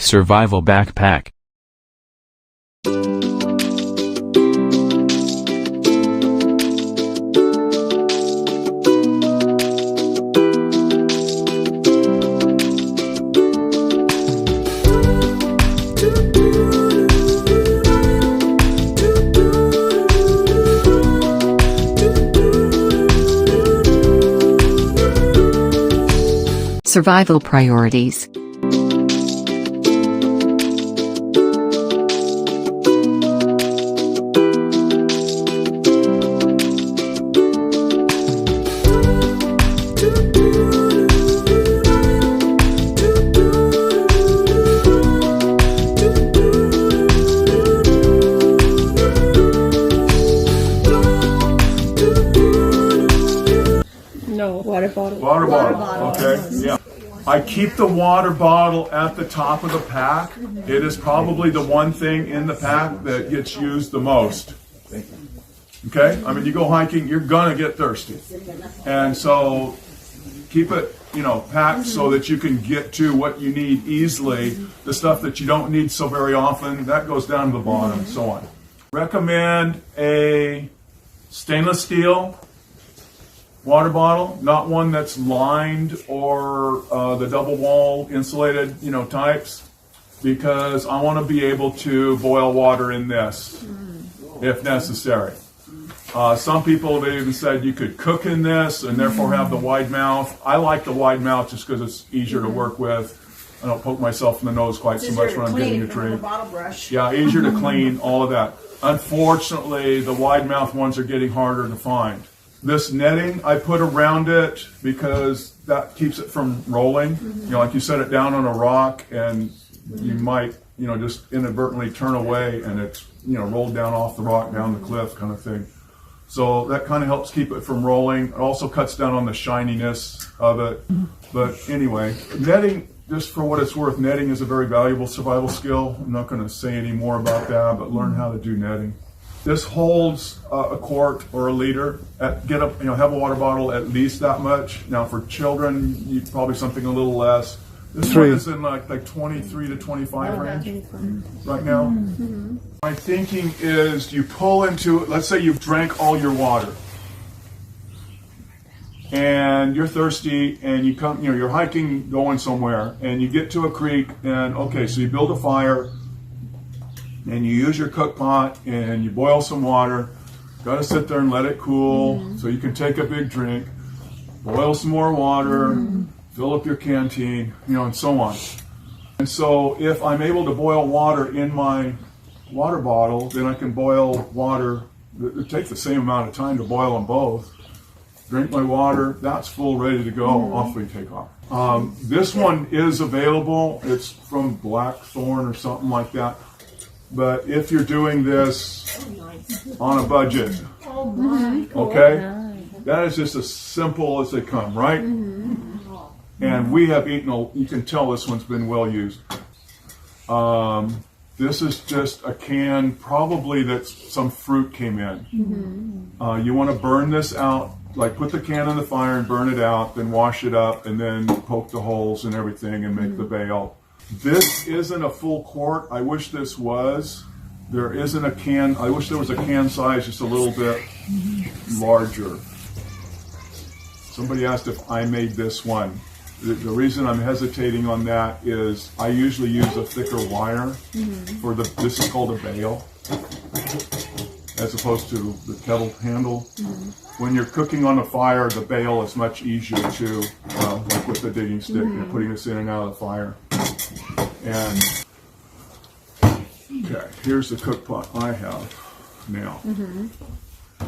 Survival Backpack. Survival priorities. No, water bottle. Water bottle. Okay, yeah. I keep the water bottle at the top of the pack. It is probably the one thing in the pack that gets used the most. Okay? I mean, you go hiking, you're gonna get thirsty. And so keep it, packed so that you can get to what you need easily. The stuff that you don't need so very often, that goes down to the bottom, and so on. Recommend a stainless steel water bottle, not one that's lined or the double wall insulated, types, because I want to be able to boil water in this if necessary. Some people have even said you could cook in this and therefore have the wide mouth. I like the wide mouth just because it's easier to work with. I don't poke myself in the nose quite so much when I'm getting a drink. Bottle brush. Yeah, easier to clean, all of that. Unfortunately, the wide mouth ones are getting harder to find. This netting I put around it because that keeps it from rolling. Like you set it down on a rock and you might, just inadvertently turn away and it's, rolled down off the rock, down the cliff kind of thing. So that kind of helps keep it from rolling. It also cuts down on the shininess of it. But anyway, netting, just for what it's worth, netting is a very valuable survival skill. I'm not going to say any more about that, but learn how to do netting. This holds a quart or a liter. Have a water bottle at least that much. Now for children, probably something a little less. This one is in like 23 to 25 range right now. My thinking is you pull into, let's say you've drank all your water and you're thirsty and you come, you're hiking, going somewhere and you get to a creek and so you build a fire and you use your cook pot and you boil some water. Got to sit there and let it cool so you can take a big drink, boil some more water, fill up your canteen, and so on. And so if I'm able to boil water in my water bottle, then I can boil water. It takes the same amount of time to boil them both. Drink my water, that's full, ready to go, off we take off. This one is available. It's from Blackthorn or something like that. But if you're doing this on a budget, okay, that is just as simple as they come, right? And we have eaten, you can tell this one's been well used. This is just a can, probably that some fruit came in. You want to burn this out, like put the can in the fire and burn it out, then wash it up, and then poke the holes and everything and make the bale. This isn't a full quart. I wish this was. There isn't a can. I wish there was a can size just a little bit larger. Somebody asked if I made this one. The reason I'm hesitating on that is I usually use a thicker wire for this is called a bale, as opposed to the kettle handle. When you're cooking on a fire, the bale is much easier to, like with the digging stick, putting this in and out of the fire. And okay, here's the cook pot I have now.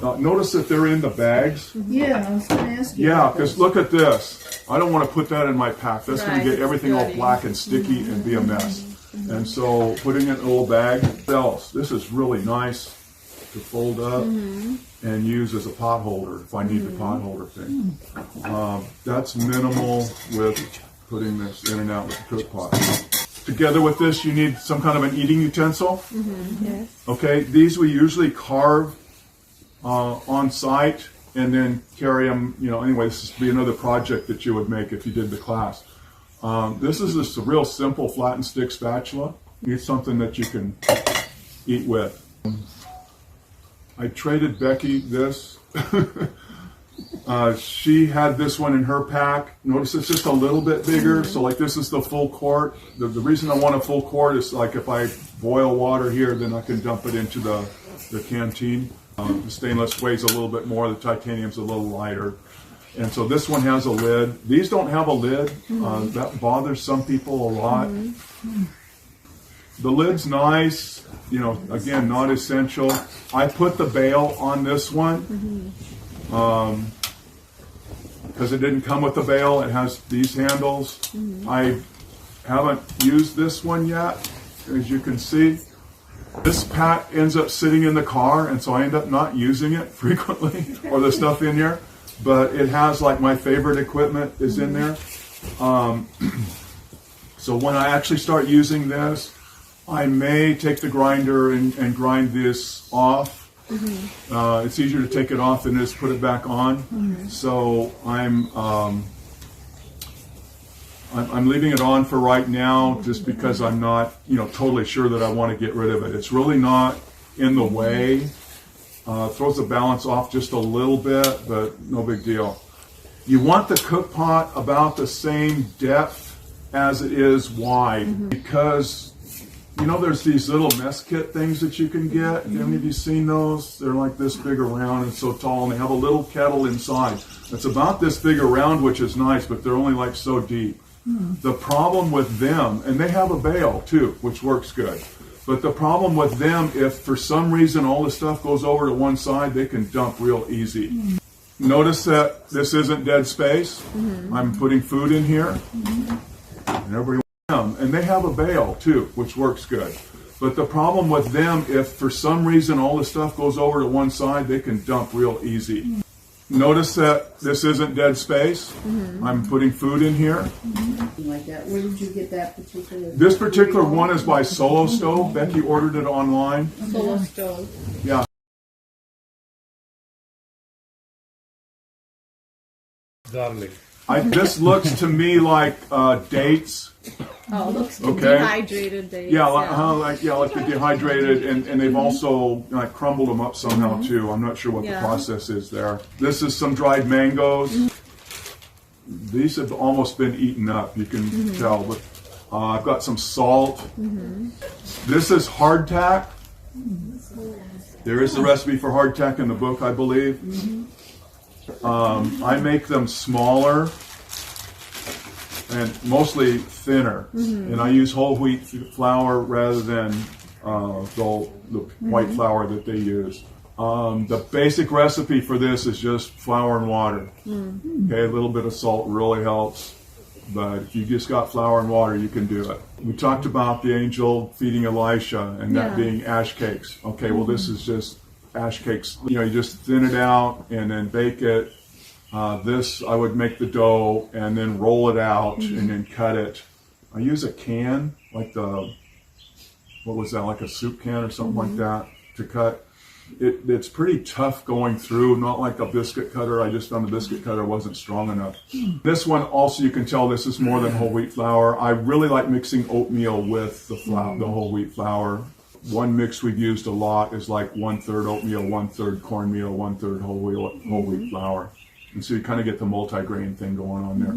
Notice that they're in the bags. Yeah, I was going to ask you. Yeah, because look at this. I don't want to put that in my pack. That's going to get everything all black and sticky and be a mess. And so putting it in a little bag, this is really nice to fold up and use as a pot holder if I need the pot holder thing. That's minimal with putting this in and out with the cook pot. Together with this, you need some kind of an eating utensil. Yes. Okay, these we usually carve on site and then carry them, anyway, this would be another project that you would make if you did the class. This is just a real simple flat and stick spatula. It's something that you can eat with. I traded Becky this. She had this one in her pack. Notice it's just a little bit bigger. So like this is the full quart. The reason I want a full quart is like if I boil water here, then I can dump it into the canteen. The stainless weighs a little bit more. The titanium's a little lighter. And so this one has a lid. These don't have a lid. That bothers some people a lot. The lid's nice. You know, again, not essential. I put the bail on this one because it didn't come with the bail. It has these handles. I haven't used this one yet, as you can see. This pack ends up sitting in the car, and so I end up not using it frequently, or the stuff in here. But it has like my favorite equipment is in there. So when I actually start using this, I may take the grinder and grind this off. It's easier to take it off than it is to put it back on. So I'm leaving it on for right now, just because I'm not, totally sure that I want to get rid of it. It's really not in the way. Throws the balance off just a little bit, but no big deal. You want the cook pot about the same depth as it is wide, because there's these little mess kit things that you can get. Have any of you seen those? They're like this big around and so tall, and they have a little kettle inside. It's about this big around, which is nice, but they're only like so deep. The problem with them, and they have a bail too, which works good. But the problem with them, if for some reason all the stuff goes over to one side, they can dump real easy. Notice that this isn't dead space. I'm putting food in here. And every one, and they have a bail too, which works good. But the problem with them, if for some reason all the stuff goes over to one side, they can dump real easy. Notice that this isn't dead space. I'm putting food in here. Like that. Where did you get that particular? This particular one is by Solo Stove. Becky ordered it online. Solo Stove. Yeah. Garlic. This looks to me like dates. Oh, it looks Okay. dehydrated dates. Yeah, like the dehydrated, and they've also like crumbled them up somehow too. I'm not sure what the process is there. This is some dried mangoes. These have almost been eaten up. You can tell. But I've got some salt. This is hardtack. There is the recipe for hardtack in the book, I believe. I make them smaller and mostly thinner, and I use whole wheat flour rather than the white flour that they use. The basic recipe for this is just flour and water. Okay, a little bit of salt really helps, but if you just got flour and water, you can do it. We talked about the angel feeding Elisha and that being ash cakes. Okay, well this is just ash cakes. You just thin it out and then bake it. This, I would make the dough and then roll it out and then cut it. I use a can, like like a soup can or something like that to cut. It's pretty tough going through, not like a biscuit cutter. I just found the biscuit cutter wasn't strong enough. This one also, you can tell this is more than whole wheat flour. I really like mixing oatmeal with the whole wheat flour. One mix we've used a lot is like 1/3 oatmeal, 1/3 cornmeal, 1/3 whole wheat flour. And so you kind of get the multi-grain thing going on there.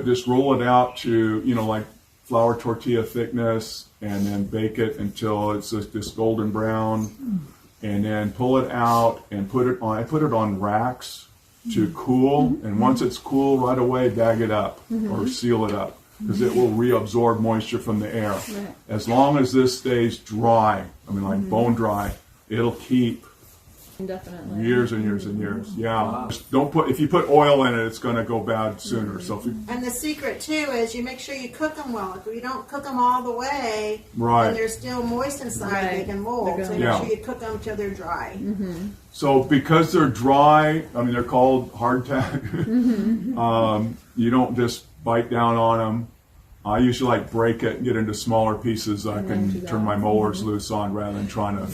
Just roll it out to, like flour tortilla thickness, and then bake it until it's this golden brown, and then pull it out and put it on. I put it on racks to cool, and once it's cool, right away bag it up or seal it up, because it will reabsorb moisture from the air. As long as this stays dry, like bone dry, it'll keep Definitely. years and years and years. Yeah. Just if you put oil in it, it's going to go bad sooner. So and the secret too is you make sure you cook them well. If you don't cook them all the way, right, and they're still moist inside, they can mold. So make sure you cook them till they're dry. So because they're dry, they're called hardtack. You don't just bite down on them. I usually break it and get into smaller pieces so I can turn my molars loose on rather than trying to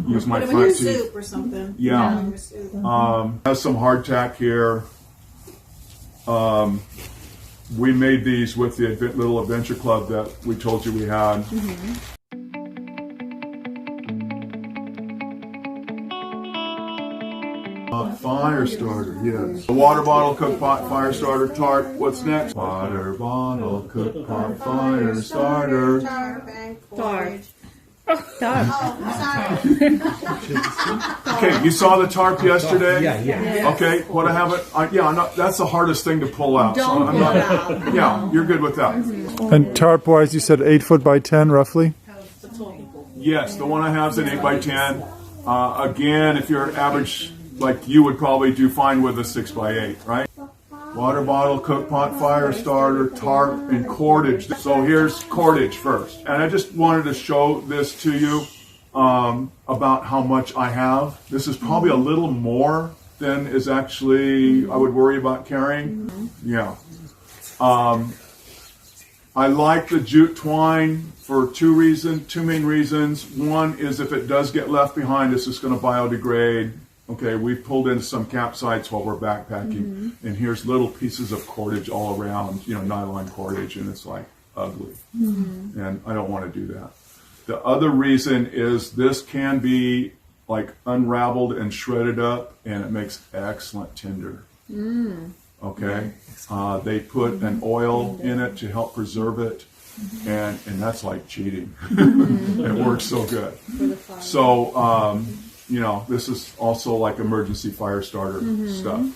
use my front teeth. Soup or something. Has some hardtack here. we made these with the little adventure club that we told you we had. Fire starter, yes. The water bottle, cook pot, fire starter, tarp. What's next? Water bottle, cook pot, fire starter. Tarp and Tarp. cordage. Tarp. Oh, sorry. Okay, you saw the tarp yesterday? Yeah. Okay, what I haven't, I'm not, that's the hardest thing to pull out. Don't I'm pull not, it out. Yeah, you're good with that. And tarp wise, you said 8 foot by 10 roughly? Yes, the one I have is an 8 by 10. Again, if you're average, like you would probably do fine with a 6 by 8, right? Water bottle, cook pot, fire starter, tarp, and cordage. So here's cordage first. And I just wanted to show this to you about how much I have. This is probably a little more than is actually I would worry about carrying. Yeah. I like the jute twine for two main reasons. One is if it does get left behind, it's just going to biodegrade. Okay, we've pulled into some campsites while we're backpacking, and here's little pieces of cordage all around, nylon cordage, and it's like ugly. And I don't want to do that. The other reason is this can be like unraveled and shredded up, and it makes excellent tinder. Okay, they put an oil in it to help preserve it, and that's like cheating. It works so good. So, this is also like emergency fire starter stuff.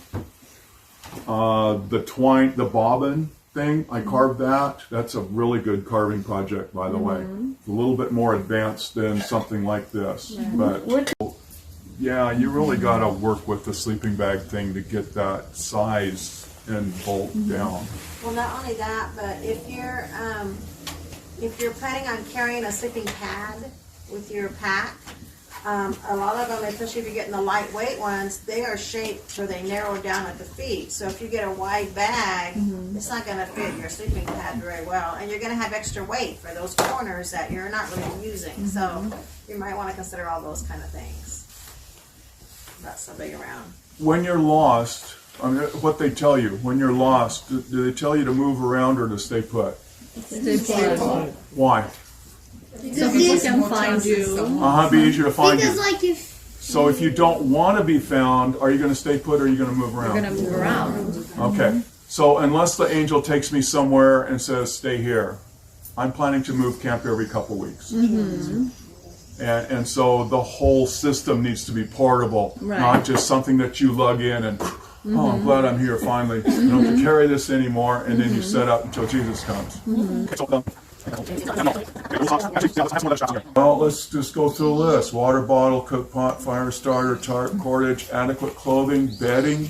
The twine, the bobbin thing, I carved that. That's a really good carving project, by the way. A little bit more advanced than something like this, but. Yeah, you really got to work with the sleeping bag thing to get that size and bolt down. Well, not only that, but if you're planning on carrying a sleeping pad with your pack, a lot of them, especially if you're getting the lightweight ones, they are shaped so they narrow down at the feet. So if you get a wide bag, it's not going to fit your sleeping pad very well, and you're going to have extra weight for those corners that you're not really using. So you might want to consider all those kind of things. Not so big around. When you're lost, what they tell you, when you're lost, do they tell you to move around or to stay put? Stay put. Why? So people can find you. Be easier to find Because you. like if So if you don't want to be found, are you going to stay put or are you going to move around? We're gonna move around. Okay. So unless the angel takes me somewhere and says, stay here, I'm planning to move camp every couple weeks. And so the whole system needs to be portable, not just something that you lug in and, oh, I'm glad I'm here finally. You don't have to carry this anymore, and then you set up until Jesus comes. Well, let's just go through a list. Water bottle, cook pot, fire starter, tarp, cordage, adequate clothing, bedding,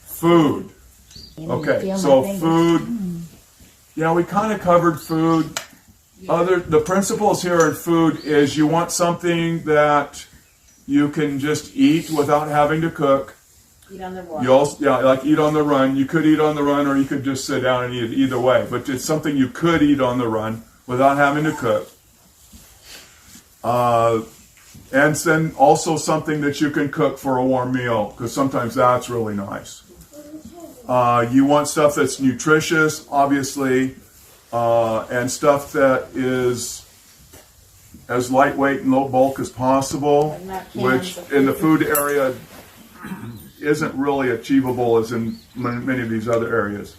food. Okay, so food, yeah, we kind of covered food. The principles here in food is you want something that you can just eat without having to cook. Eat on the run. You also, like eat on the run. You could eat on the run or you could just sit down and eat it either way. But it's something you could eat on the run without having to cook. And then also something that you can cook for a warm meal, because sometimes that's really nice. You want stuff that's nutritious, obviously. And stuff that is as lightweight and low bulk as possible, which in the food area isn't really achievable as in many of these other areas.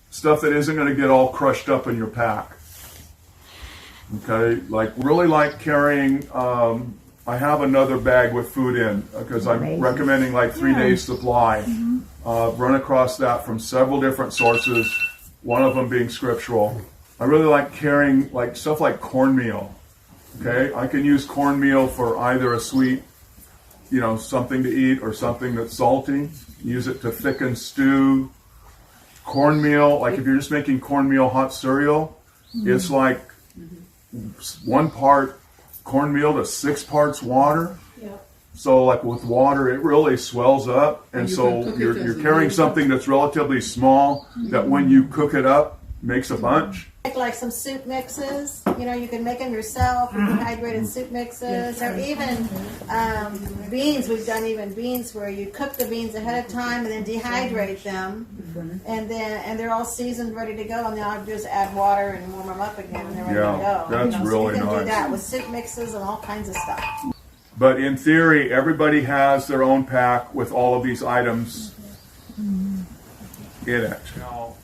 Stuff that isn't going to get all crushed up in your pack. Okay, really like carrying, I have another bag with food in because I'm recommending like 3 days supply. Run across that from several different sources. One of them being scriptural. I really like carrying stuff like cornmeal. Okay, I can use cornmeal for either a sweet, something to eat or something that's salty. Use it to thicken stew. Cornmeal, like if you're just making cornmeal hot cereal, it's like 1 part cornmeal to 6 parts water. So like with water, it really swells up, and so you're carrying something that's relatively small that when you cook it up makes a bunch. Make like some soup mixes. You know, you can make them yourself. Dehydrated soup mixes, or even beans. We've done even beans where you cook the beans ahead of time and then dehydrate them, and they're all seasoned, ready to go. And then I'll just add water and warm them up again, and they're ready to go. That's so really you can nice. do that with soup mixes and all kinds of stuff. But in theory, everybody has their own pack with all of these items in it. Now,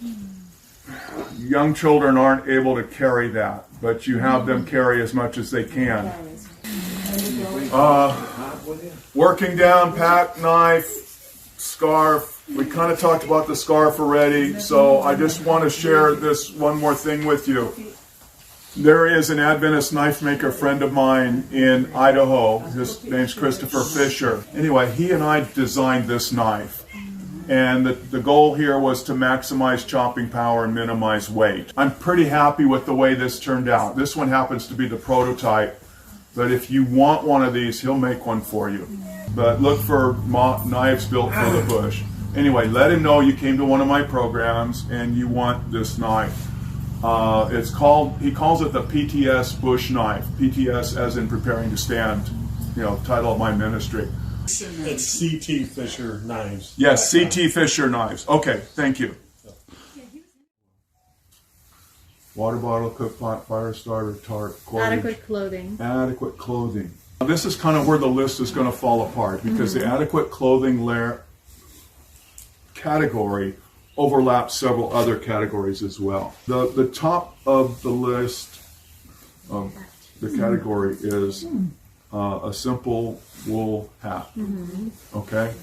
young children aren't able to carry that, but you have them carry as much as they can. Working down, pack, knife, scarf. We kind of talked about the scarf already, so I just want to share this one more thing with you. There is an Adventist knife maker friend of mine in Idaho. His name's Christopher Fisher. Anyway, he and I designed this knife. And the goal here was to maximize chopping power and minimize weight. I'm pretty happy with the way this turned out. This one happens to be the prototype, but if you want one of these, he'll make one for you. But look for knives built for the bush. Anyway, let him know you came to one of my programs and you want this knife. He calls it the PTS bush knife. PTS as in preparing to stand, title of my ministry. It's CT Fisher knives. Yes, CT Fisher knives. Okay, thank you. Water bottle, cook pot, fire starter, tarp, cordage. Adequate clothing. Adequate clothing. Now, this is kind of where the list is going to fall apart because the adequate clothing category overlaps several other categories as well. The top of the list of the category is a simple wool hat. Okay?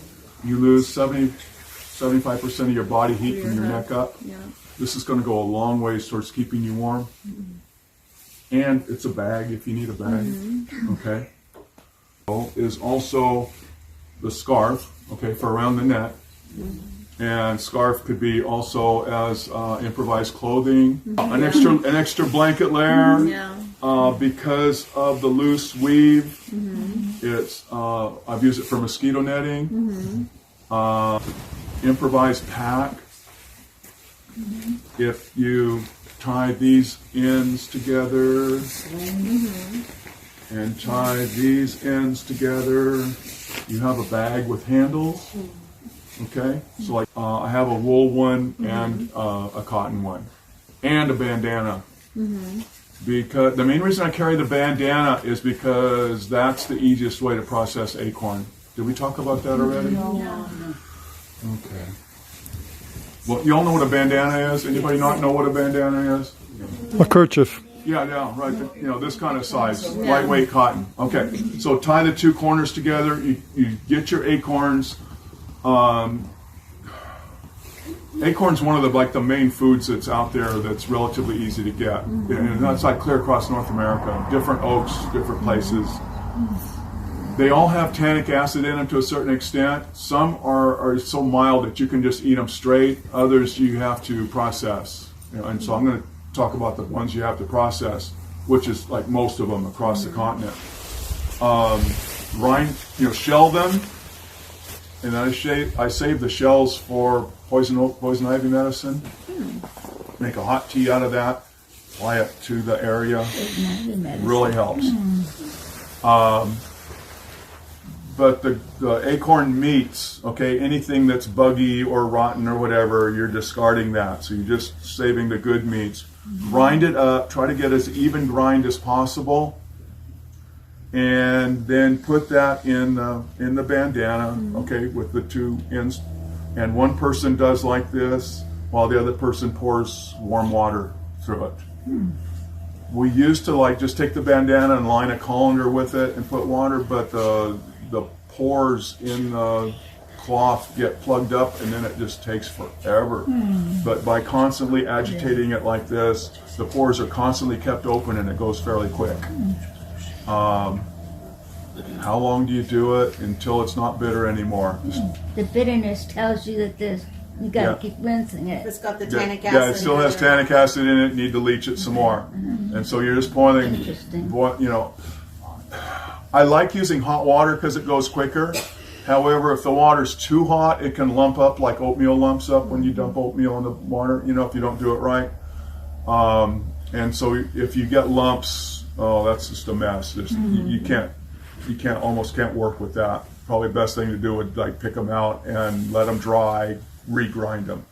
You lose 75% of your body heat from your neck up. Yeah. This is going to go a long ways towards keeping you warm. And it's a bag if you need a bag. Okay? Is also the scarf, okay, for around the neck. And scarf could be also as improvised clothing. An extra blanket layer. Yeah. Because of the loose weave, it's I've used it for mosquito netting. Improvised pack. If you tie these ends together and tie these ends together, you have a bag with handles. Okay, so like I have a wool one and a cotton one, and a bandana. Because the main reason I carry the bandana is because that's the easiest way to process acorn. Did we talk about that already? No. Okay. Well, you all know what a bandana is. Anybody not know what a bandana is? A kerchief. Yeah, right. This kind of size, lightweight cotton. Okay, so tie the two corners together. You get your acorns. Acorn's one of the main foods that's out there that's relatively easy to get, and that's like clear across North America. Different oaks, different places. They all have tannic acid in them to a certain extent. Some are so mild that you can just eat them straight. Others you have to process. And so I'm going to talk about the ones you have to process, which is like most of them across the continent. Shell them, and I save the shells for poison ivy medicine. Make a hot tea out of that. Apply it to the area. Really helps. But the acorn meats, okay, anything that's buggy or rotten or whatever, you're discarding that. So you're just saving the good meats. Grind it up. Try to get as even grind as possible. And then put that in the bandana, okay, with the two ends. And one person does like this, while the other person pours warm water through it. We used to just take the bandana and line a colander with it and put water, but the pores in the cloth get plugged up and then it just takes forever. But by constantly agitating it like this, the pores are constantly kept open and it goes fairly quick. How long do you do it until it's not bitter anymore? The bitterness tells you that you got to keep rinsing it. It's got the tannic acid. Yeah, it still has tannic acid in it. You need to leach it some more. And so you're just boiling. Interesting. I like using hot water because it goes quicker. However, if the water's too hot, it can lump up like oatmeal lumps up when you dump oatmeal in the water, if you don't do it right. And so if you get lumps, oh, that's just a mess. You almost can't work with that. Probably the best thing to do would like pick them out and let them dry, regrind them.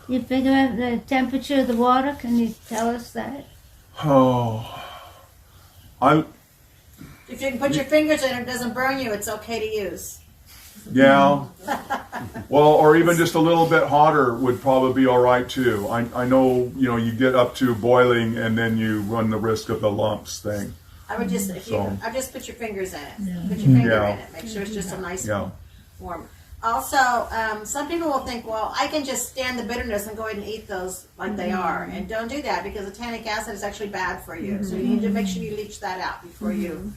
You figure out the temperature of the water? Can you tell us that? Oh, If you can put your fingers in it, it doesn't burn you, it's okay to use. yeah. Well, or even just a little bit hotter would probably be all right too. I know, you get up to boiling and then you run the risk of the lumps thing. I would just, I just put your fingers in it. Put your finger in it. Make sure it's just a nice warm. Also, some people will think, well, I can just stand the bitterness and go ahead and eat those like they are. And don't do that because the tannic acid is actually bad for you. So you need to make sure you leach that out before you.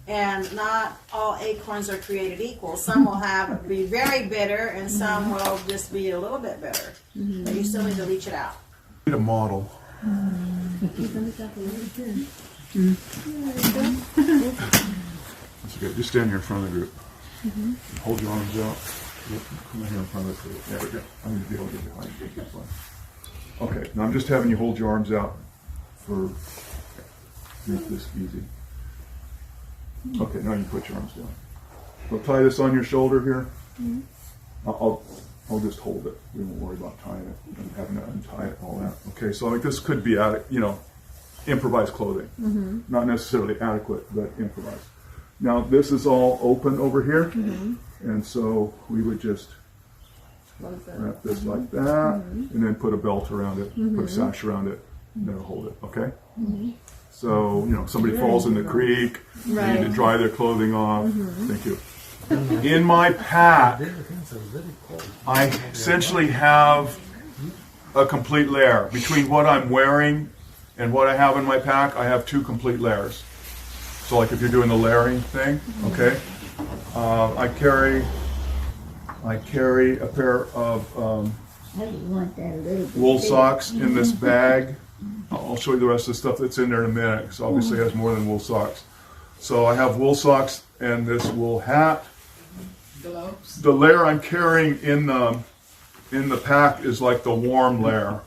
And not all acorns are created equal. Some will be very bitter and some will just be a little bit bitter. But you still need to leach it out. Need a model. That's okay. Just stand here in front of the group. Hold your arms out. Come here in front of the group. There we go. I'm going to be able to get behind you. Okay. Now I'm just having you hold your arms out for make this easy. Okay. Now you put your arms down. We'll tie this on your shoulder here. I'll just hold it. We won't worry about tying it and having to untie it, all that. Okay. So like this could be improvised clothing. Not necessarily adequate, but improvised. Now this is all open over here, and so we would just wrap this like that, and then put a belt around it, put a sash around it, and that'll hold it, okay? So, somebody falls in the creek, they need to dry their clothing off. Thank you. In my pack, I essentially have a complete layer. Between what I'm wearing and what I have in my pack, I have 2 complete layers. So like if you're doing the layering thing, okay? I carry a pair of wool socks in this bag. I'll show you the rest of the stuff that's in there in a minute, because obviously it has more than wool socks. So I have wool socks and this wool hat. The layer I'm carrying in the pack is like the warm layer.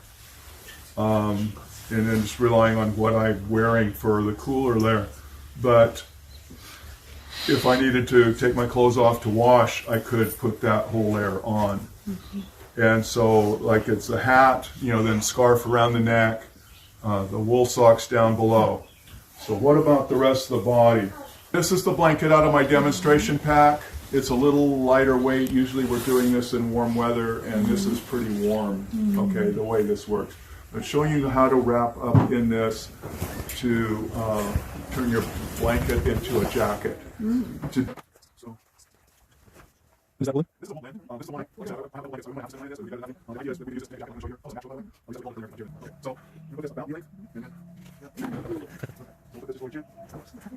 And then just relying on what I'm wearing for the cooler layer. But if I needed to take my clothes off to wash, I could put that whole layer on. And so, like it's a hat, then scarf around the neck, the wool socks down below. So what about the rest of the body? This is the blanket out of my demonstration pack. It's a little lighter weight. Usually we're doing this in warm weather, and this is pretty warm, okay, the way this works. I'm showing you how to wrap up in this to turn your blanket into a jacket. Is that blue? This is a whole blend. This is one. I have a blanket, so we might have something like this. We got nothing. The idea is that we use this to make a jacket. I'm going to show you. Oh, it's natural leather. Oh, so you put this about the length, and then we'll put this over your chin.